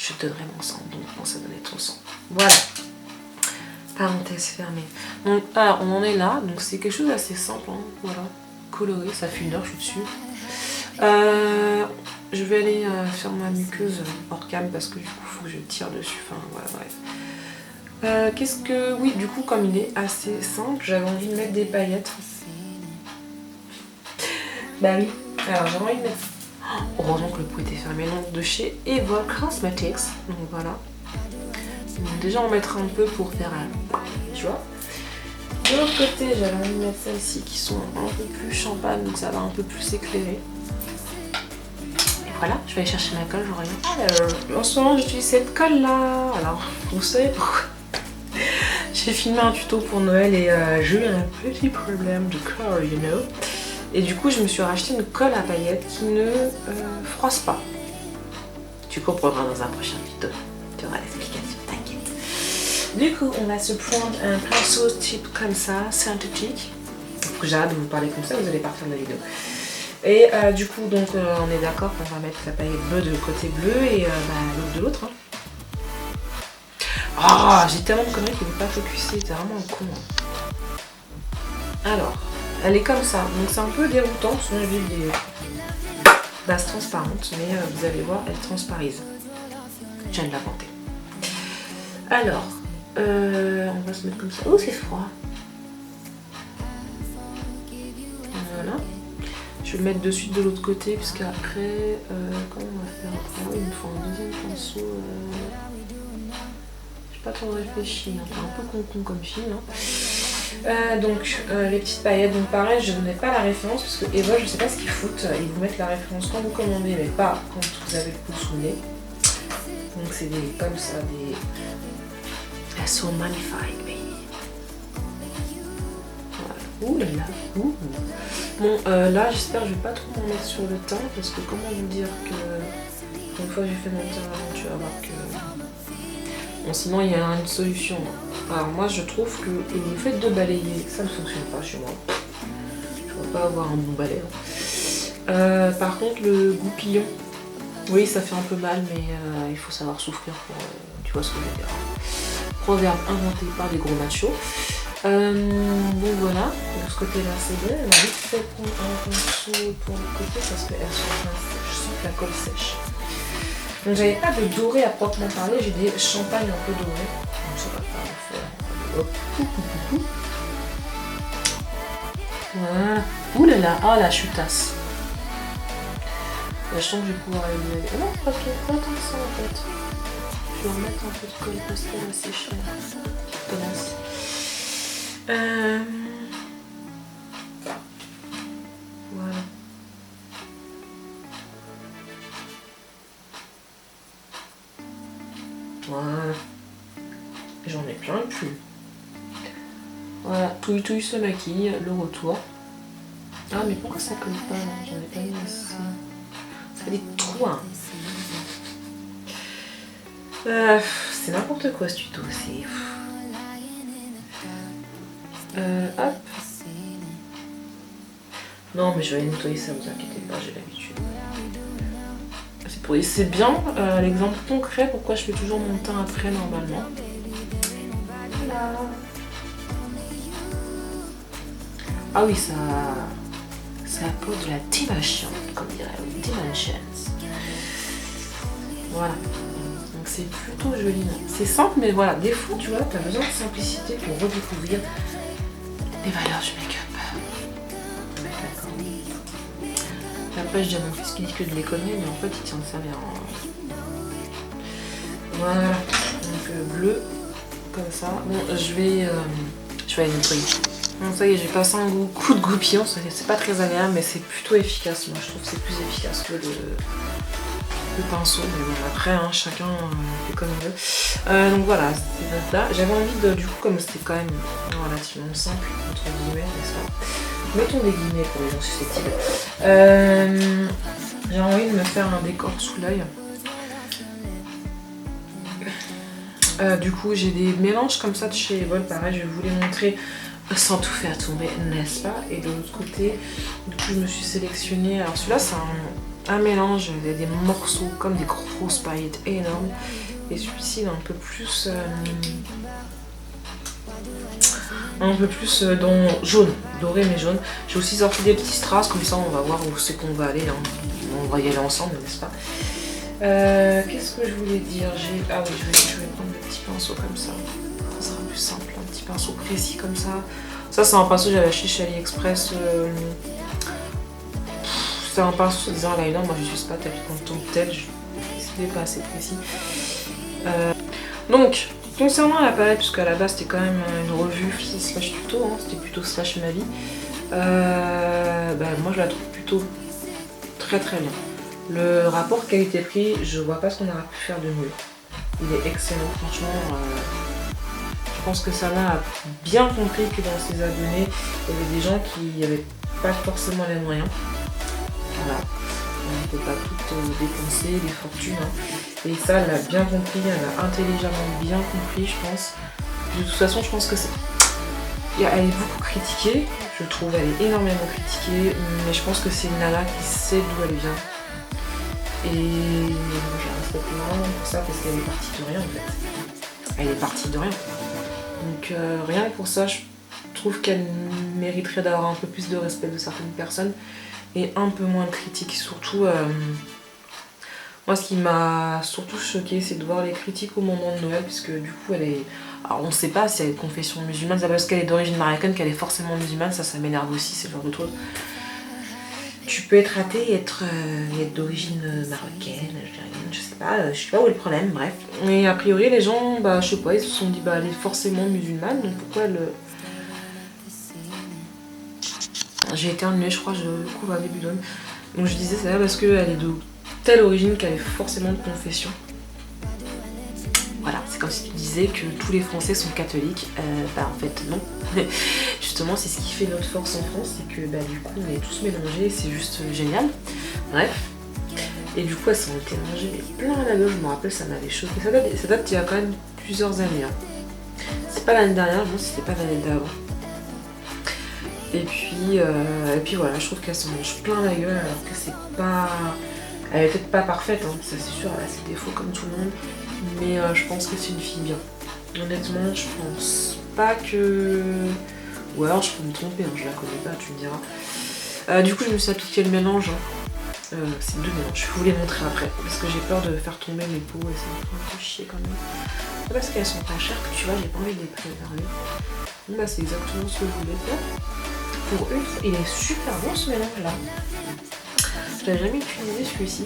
je te donnerai mon sang, donc pense à donner ton sang. Voilà. Parenthèse fermée. Donc, alors, on en est là, donc c'est quelque chose d'assez simple, hein, voilà. Coloré, ça fait 1 heure, je suis dessus. Je vais aller faire ma muqueuse hors cam parce que du coup, il faut que je tire dessus, enfin, voilà, bref. Qu'est-ce que... Oui, du coup, comme il est assez simple, j'avais envie de mettre des paillettes. Bah oui, alors j'avais envie de mettre... Oh, heureusement que le pot était fermé, donc de chez Evol Cosmetics, donc voilà. Donc déjà on mettra un peu pour faire tu vois. De l'autre côté j'avais envie de mettre celles-ci qui sont un peu plus champagne, donc ça va un peu plus éclairer. Et voilà, je vais aller chercher ma colle, je reviens. Alors, en ce moment j'utilise cette colle là, alors vous savez pourquoi. J'ai filmé un tuto pour Noël et j'ai eu un petit problème de colle, you know. Et du coup je me suis racheté une colle à paillettes qui ne froisse pas. Tu comprendras dans un prochain vidéo, tu auras l'explication, t'inquiète. Du coup on va se prendre un pinceau type comme ça, synthétique. Faut que j'arrête de vous parler comme ça, vous allez partir de la vidéo. Et du coup donc on est d'accord qu'on va mettre la paillette bleue de côté bleu et l'autre de l'autre. Hein. Ah, j'ai tellement de conneries qu'il ne veut pas focuser, c'est vraiment un con. Hein. Alors, elle est comme ça, donc c'est un peu déroutant, sinon j'ai des bases transparentes, mais vous allez voir, elle transparise. Je viens de l'inventer. Alors, on va se mettre comme ça. Oh, c'est froid. Voilà. Je vais le mettre de suite de l'autre côté, puisqu'après, comment on va faire après? Il me faut un deuxième pinceau. J'ai pas trop réfléchi, hein. C'est un peu con comme film. Hein. Donc les petites paillettes, donc pareil je ne donnais pas la référence parce que Evol je sais pas ce qu'ils foutent, ils vous mettent la référence quand vous commandez mais pas quand vous avez le coup sous le nez. Donc c'est des comme ça, des... Elles sont magnifiques baby. Voilà. Ouh là là, ouh. Bon là j'espère que je vais pas trop m'en mettre sur le teint parce que comment vous dire que une fois que j'ai fait mon teint avant tu vas voir que... Bon sinon il y a une solution. Alors moi je trouve que le fait de balayer, ça ne fonctionne pas chez moi. Je ne vois pas avoir un bon balai. Hein. Par contre le goupillon, oui ça fait un peu mal mais il faut savoir souffrir pour... tu vois ce que je veux dire. Proverbe inventé par des gros machos. Bon voilà, de ce côté là c'est bon. On a vite fait prendre un pinceau pour le côté parce qu'elles sont bien sèches. Je sens que la colle sèche. Donc j'avais pas de doré à proprement parler, j'ai des champagnes un peu dorés. Donc ça va pas en faire. Hop. Voilà. Ouh là là, ah la chutasse. Là, je sens que je vais pouvoir aller. Oh non, pas tant que ça en fait. Je vais remettre un peu de colle pastel à sécher. Petite connasse. Voilà. Voilà. J'en ai plein le pull. Voilà, Touille se maquille, le retour. Ah mais pourquoi ça colle pas là? J'en ai pas mis assez. Ça fait des trous hein. C'est n'importe quoi ce tuto, c'est... Hop. Non mais je vais aller nettoyer ça, vous inquiétez pas, j'ai l'habitude. C'est bien l'exemple concret pourquoi je fais toujours mon teint après normalement. Voilà. Ah oui, ça apporte de la dimension, comme dirait Dimensions. Voilà. Donc c'est plutôt joli. C'est simple, mais voilà, des fois, tu vois, tu as besoin de simplicité pour redécouvrir les valeurs du make-up. Après, je dis à mon fils qu'il dit que de les connaître, mais en fait, il tient de sa mère. Voilà. Donc bleu, comme ça. Bon, je vais aller nettoyer. Bon, ça y est, j'ai passé un coup de goupillon, c'est pas très agréable, mais c'est plutôt efficace. Moi, je trouve que c'est plus efficace que le pinceau. Mais bon, après, hein, chacun fait comme il veut. Donc voilà, c'était là. J'avais envie de, du coup, comme c'était quand même relativement simple, entre guillemets, n'est-ce pas? Mettons des guillemets pour les gens susceptibles. J'ai envie de me faire un décor sous l'œil. Du coup, j'ai des mélanges comme ça de chez Evol. Pareil, je vais vous les montrer sans tout faire tomber, n'est-ce pas? Et de l'autre côté, du coup, je me suis sélectionnée. Alors celui-là, c'est un mélange, il y a des morceaux comme des grosses paillettes énormes. Et celui-ci il est un peu plus dans jaune, doré mais jaune. J'ai aussi sorti des petits strass, comme ça on va voir où c'est qu'on va aller. Hein. On va y aller ensemble, n'est-ce pas? Qu'est-ce que je voulais dire? Ah oui, je vais prendre le petit pinceau comme ça. Ça sera plus simple, un petit pinceau précis comme ça. Ça c'est un pinceau que j'avais acheté chez AliExpress. C'est un pinceau disant eyeliner, moi je n'utilise pas tel en tant que tel, c'était pas assez précis. Donc, concernant la palette, puisqu'à la base c'était quand même une revue slash tuto, hein, c'était plutôt slash ma vie, moi je la trouve plutôt très très bien. Le rapport qualité-prix, je vois pas ce qu'on aurait pu faire de mieux. Il est excellent, franchement. Je pense que Sana a bien compris que dans ses abonnés, il y avait des gens qui n'avaient pas forcément les moyens. Voilà. On ne peut pas tout dépenser, des fortunes. Hein. Et ça, elle a bien compris, elle a intelligemment bien compris, je pense. De toute façon, je pense que c'est... Elle est beaucoup critiquée, je trouve, elle est énormément critiquée, mais je pense que c'est une nana qui sait d'où elle vient. Et je la respecte vraiment pour ça, parce qu'elle est partie de rien en fait. Elle est partie de rien. Donc rien que pour ça, je trouve qu'elle mériterait d'avoir un peu plus de respect de certaines personnes et un peu moins de critiques. Surtout, moi ce qui m'a surtout choquée, c'est de voir les critiques au moment de Noël, puisque du coup elle est... Alors on ne sait pas si elle est de confession musulmane, c'est parce qu'elle est d'origine marocaine qu'elle est forcément musulmane, ça m'énerve aussi, c'est le genre de truc. Tu peux être athée et être d'origine marocaine, je sais pas où est le problème, bref. Mais a priori les gens, je sais pas, ils se sont dit elle est forcément musulmane, donc pourquoi elle... J'ai éternué, je crois, je couvre un début d'homme. Donc je disais c'est là parce qu'elle est de telle origine qu'elle est forcément de confession. Voilà, c'est comme si tu disais que tous les Français sont catholiques. En fait non. Justement c'est ce qui fait notre force en France, c'est que du coup on est tous mélangés, c'est juste génial. Bref. Et du coup elles sont été mangées mais plein à la gueule, je me rappelle ça m'avait choqué. Ça date il y a quand même plusieurs années. Hein. C'est pas l'année dernière, bon c'était pas l'année d'avant. Et puis voilà, je trouve qu'elle s'en mange plein la gueule alors que c'est pas... Elle est peut-être pas parfaite, hein, ça c'est sûr, elle a ses défauts comme tout le monde. Mais je pense que c'est une fille bien. Honnêtement, je pense pas que... Ou alors je peux me tromper, hein, je la connais pas, tu me diras. Du coup, je me suis appliqué le mélange. Hein. C'est deux mélanges, je vais vous les montrer après. Parce que j'ai peur de faire tomber mes peaux et ça me fait un peu chier quand même. C'est parce qu'elles sont pas chères que tu vois, j'ai pas envie de les préserver. Bon, c'est exactement ce que je voulais faire. Pour une, il est super bon ce mélange là. Je l'avais jamais utilisé celui-ci.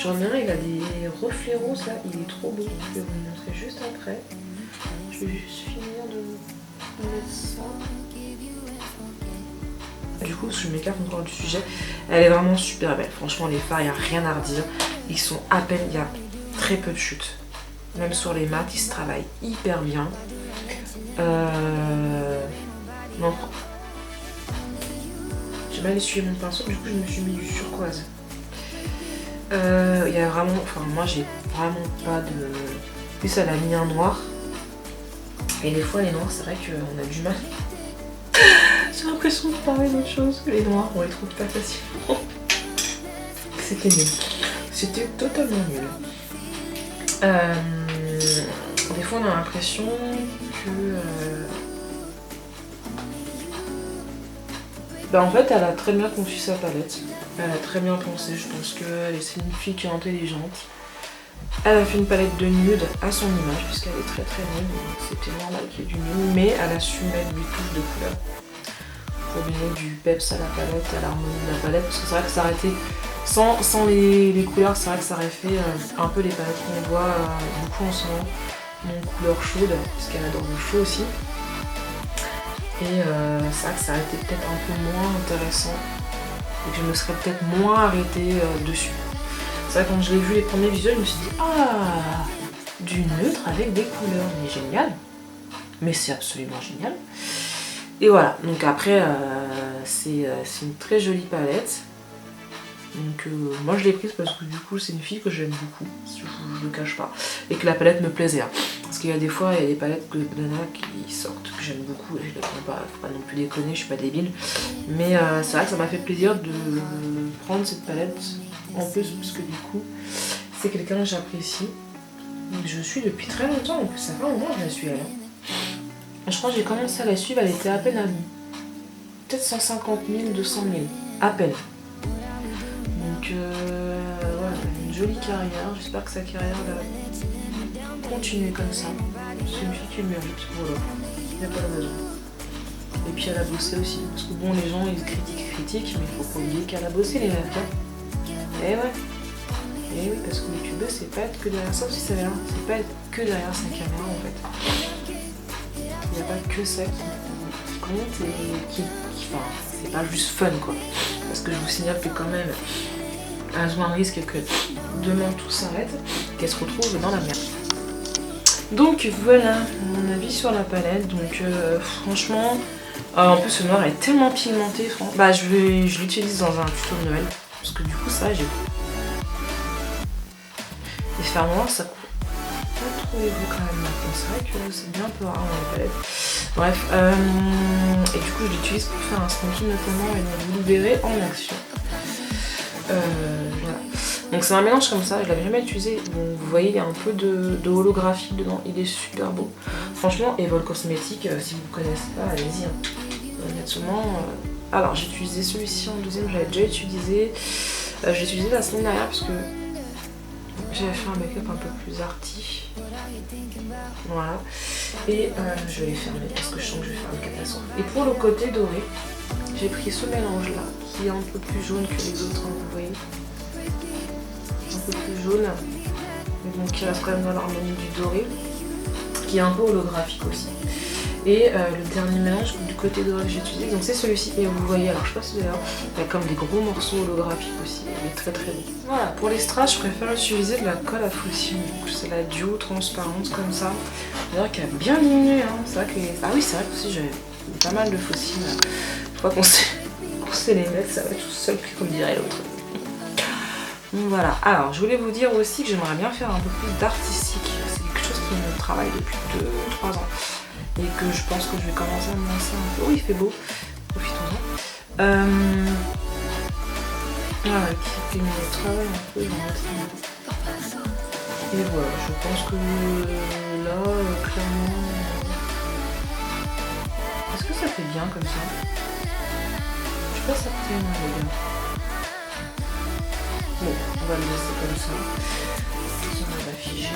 J'en ai un, il a des reflets roses là, il est trop beau. Je vais vous le montrer juste après. Je vais juste finir de mettre ça. Du coup, je m'écarte encore du sujet. Elle est vraiment super belle. Franchement, les fards, il n'y a rien à redire. Ils sont à peine, il y a très peu de chutes. Même sur les mats, ils se travaillent hyper bien. Non. J'ai mal essuyé mon pinceau, du coup, je me suis mis du turquoise. Il y a vraiment, moi j'ai vraiment pas de... En plus elle a mis un noir. Et des fois les noirs c'est vrai qu'on a du mal. J'ai l'impression de parler d'autre chose que les noirs, on les trouve pas facilement. C'était nul. C'était totalement nul. Des fois on a l'impression que... en fait elle a très bien conçu sa palette. Elle a très bien pensé, je pense que c'est une fille qui est intelligente. Elle a fait une palette de nude à son image, puisqu'elle est très très nude, donc c'était normal qu'il y ait du nude, mais elle a su mettre 8 touches de couleur pour donner du peps à la palette, à l'harmonie de la palette, parce que c'est vrai que ça aurait été, sans les couleurs, c'est vrai que ça aurait fait un peu les palettes qu'on voit beaucoup en ce moment, en couleur chaude, puisqu'elle adore le chaud aussi. Et c'est vrai que ça aurait été peut-être un peu moins intéressant. Et que je me serais peut-être moins arrêtée dessus. C'est vrai quand je l'ai vu les premiers visuels, je me suis dit ah, du neutre avec des couleurs, mais génial. Mais c'est absolument génial. Et voilà, donc après c'est une très jolie palette. Donc moi je l'ai prise parce que du coup c'est une fille que j'aime beaucoup, si je le cache pas. Et que la palette me plaisait. Hein. Parce qu'il y a des fois il y a des palettes de nanas qui sortent, que j'aime beaucoup, je les prends pas, faut pas non plus déconner, je suis pas débile. Mais c'est vrai que ça m'a fait plaisir de prendre cette palette en plus, parce que du coup, c'est quelqu'un que j'apprécie. Je suis depuis très longtemps, en plus ça fait un moment que je la suis elle. Je crois que j'ai commencé à la suivre, elle était à peine à peut-être 150 000, 200 000, à peine. Donc voilà, une jolie carrière, j'espère que sa carrière va continuer comme ça. C'est une fille qui le mérite, voilà, il n'y a pas de raison. Et puis elle a bossé aussi, parce que bon les gens ils critiquent, mais il faut pas oublier qu'elle a bossé les meufs. Et ouais. Et oui, parce que youtubeuse, c'est pas être que derrière ça aussi, ça vient. C'est pas être que derrière sa caméra en fait. Il n'y a pas que ça qui compte et qui enfin, c'est pas juste fun quoi. Parce que je vous signale que quand même, elles ont un risque que demain tout s'arrête, qu'elles se retrouvent dans la merde. Donc voilà mon avis sur la palette. Donc franchement, en plus ce noir est tellement pigmenté. Bah je l'utilise dans un tuto de Noël. Parce que du coup ça j'ai. Et faire noir ça coûte. Pas trouvez-vous quand même maintenant. C'est vrai que c'est bien un peu rare dans les palettes. Bref, et du coup je l'utilise pour faire un smoking notamment et donc vous le verrez en action. Voilà. Donc c'est un mélange comme ça, je l'avais jamais utilisé. Bon, vous voyez il y a un peu de holographie dedans, il est super beau. Franchement, Evol Cosmetics, si vous ne connaissez pas, allez-y. Hein. Honnêtement, alors j'ai utilisé celui-ci en deuxième, j'avais déjà utilisé. J'ai utilisé la semaine dernière parce que j'avais fait un make-up un peu plus arty. Voilà. Et je vais les fermer parce que je sens que je vais faire une catastrophe. Et pour le côté doré, j'ai pris ce mélange là qui est un peu plus jaune que les autres, hein, vous voyez. Un peu plus jaune. Mais donc qui reste quand même dans l'harmonie du doré. Qui est un peu holographique aussi. Et le dernier mélange du côté doré que j'ai utilisé, donc c'est celui-ci. Et vous voyez, alors je sais pas si d'ailleurs, il y a comme des gros morceaux holographiques aussi. Il est très très beau. Voilà, pour les strass, je préfère utiliser de la colle à faucille. Donc c'est la duo transparente comme ça. D'ailleurs qui a bien diminué. Hein. C'est vrai que ah oui, c'est vrai que aussi j'avais pas mal de fossiles. Une fois qu'on sait les mettre, ça va tout seul, comme dirait l'autre. Donc voilà. Alors je voulais vous dire aussi que j'aimerais bien faire un peu plus d'artistique. C'est quelque chose qui me travaille depuis 2-3 ans. Et que je pense que je vais commencer à me lancer un peu. Oh, il fait beau, profitons-en. Voilà, qui me travaille un peu dans la. Et voilà, je pense que là, clairement. Est-ce que ça fait bien comme ça? Je suis pas certaine, les gars. Bon, on va le laisser comme ça. On va figer.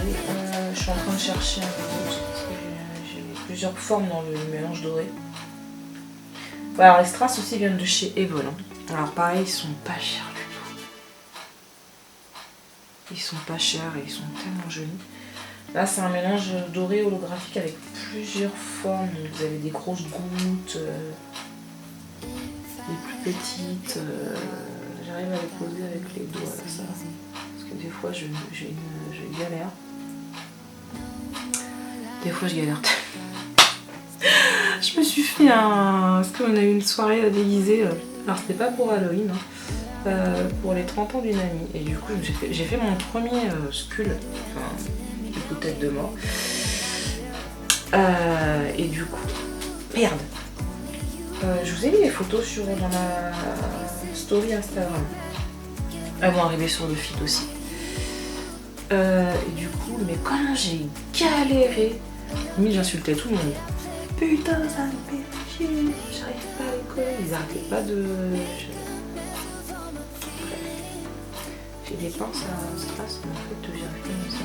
Je suis en train de chercher un peu plusieurs formes dans le mélange doré. Voilà, alors les strass aussi viennent de chez Evol. Hein. Alors pareil, ils sont pas chers du tout. Ils sont pas chers et ils sont tellement jolis. Là c'est un mélange doré holographique avec plusieurs formes. Donc, vous avez des grosses gouttes, des plus petites. J'arrive à les poser avec les doigts là, ça. Parce que des fois je galère. Des fois je galère. Je me suis fait un. Parce qu'on a eu une soirée à déguiser. Alors c'était pas pour Halloween, hein, pour les 30 ans d'une amie. Et du coup j'ai fait mon premier skull, enfin du coup tête de mort. Et du coup, merde. Je vous ai mis les photos dans la story Instagram. Elles vont arriver sur le feed aussi. Et du coup, mais comment j'ai galéré. Mais j'insultais tout le monde. Putain, ça me fait chier, j'arrive pas à les coller. Ils arrêtaient pas de. J'ai des pinces à strass, mais en fait, j'arrive pas à ça.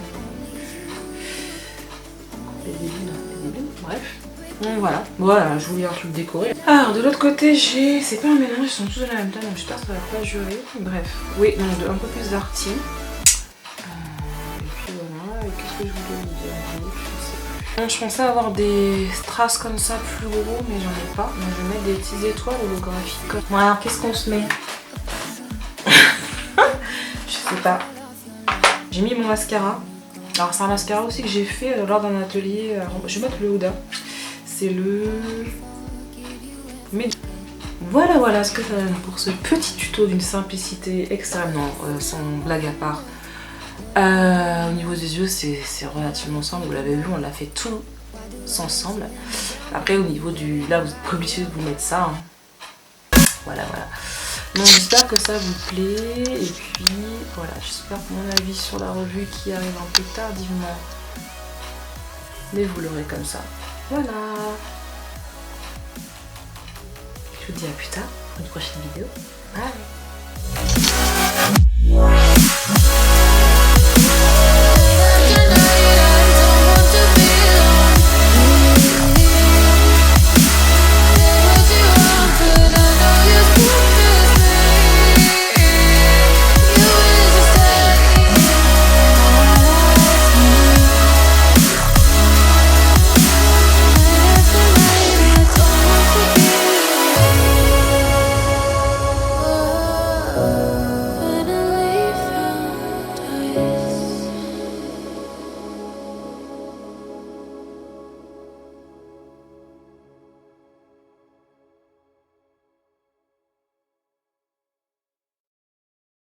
Les débuts, bref. Donc voilà, voilà, je voulais un truc décoré. Alors de l'autre côté, c'est pas un mélange, ils sont tous de la même taille, donc j'espère que ça va pas jurer. Bref, oui, donc un peu plus d'arty. Et puis voilà, et qu'est-ce que je voulais vous dire? Je pensais avoir des strass comme ça plus gros, mais j'en ai pas. Donc je vais mettre des petites étoiles holographiques. Bon alors qu'est-ce qu'on se met? Je sais pas. J'ai mis mon mascara. Alors c'est un mascara aussi que j'ai fait lors d'un atelier. Je vais mettre le Huda. C'est le... Mais voilà ce que ça donne pour ce petit tuto d'une simplicité extrême. Non, sans blague à part. Au niveau des yeux, c'est relativement simple. Vous l'avez vu, on l'a fait tout ensemble. Après au niveau du... Là vous êtes pas obligé de vous mettre ça. Hein. Voilà. Donc j'espère que ça vous plaît. Et puis voilà, j'espère que mon avis sur la revue qui arrive un peu tardivement. Mais vous l'aurez comme ça. Voilà. Je vous dis à plus tard pour une prochaine vidéo. Bye.